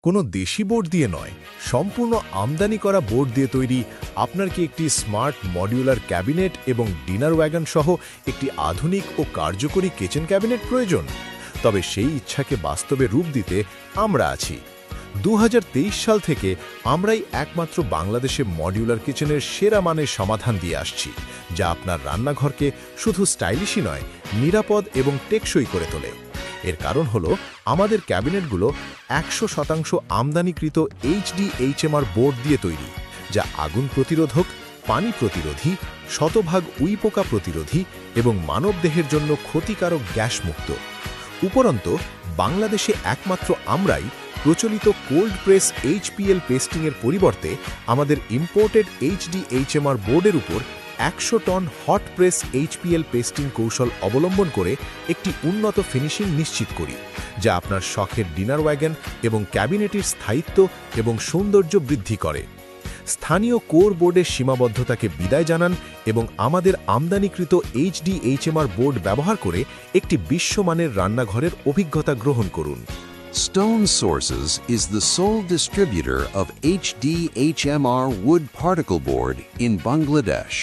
কোনো দেশি বোর্ড দিয়ে নয়, সম্পূর্ণ আমদানি করা বোর্ড দিয়ে তৈরি। আপনার কি একটি স্মার্ট মডিউলার ক্যাবিনেট এবং ডিনার ওয়াগন সহ একটি আধুনিক ও কার্যকরী কিচেন ক্যাবিনেট প্রয়োজন? তবে সেই ইচ্ছাকে বাস্তবে রূপ দিতে আমরা আছি। 2023 সাল থেকে আমরাই একমাত্র বাংলাদেশে মডিউলার কিচেনের সেরা মানের সমাধান দিয়ে আসছি, যা আপনার রান্নাঘরকে শুধু স্টাইলিশই নয়, নিরাপদ এবং টেকসই করে তোলে। এর কারণ হলো আমাদের ক্যাবিনেটগুলো 100% আমদানিকৃত HDHMR বোর্ড দিয়ে তৈরি, যা আগুন প্রতিরোধক, পানি প্রতিরোধী, শতভাগ উইপোকা প্রতিরোধী এবং মানবদেহের জন্য ক্ষতিকারক গ্যাস মুক্ত। উপরন্তু বাংলাদেশে একমাত্র আমরাই প্রচলিত কোল্ড প্রেস HPL পেস্টিংয়ের পরিবর্তে আমাদের ইম্পোর্টেড HDHMR বোর্ডের উপর 100 ton hot press HPL pasting কৌশল অবলম্বন করে একটি উন্নত ফিনিশিং নিশ্চিত করি, যা আপনার শখের ডিনার ওয়াগন এবং ক্যাবিনেটের স্থায়িত্ব এবং সৌন্দর্য বৃদ্ধি করে। স্থানীয় কোর বোর্ডের সীমাবদ্ধতাকে বিদায় জানান এবং আমাদের আমদানিকৃত HDHMR বোর্ড ব্যবহার করে একটি বিশ্বমানের রান্নাঘরের অভিজ্ঞতা গ্রহণ করুন। Stone Sources is the sole distributor of HDHMR wood particle board in Bangladesh.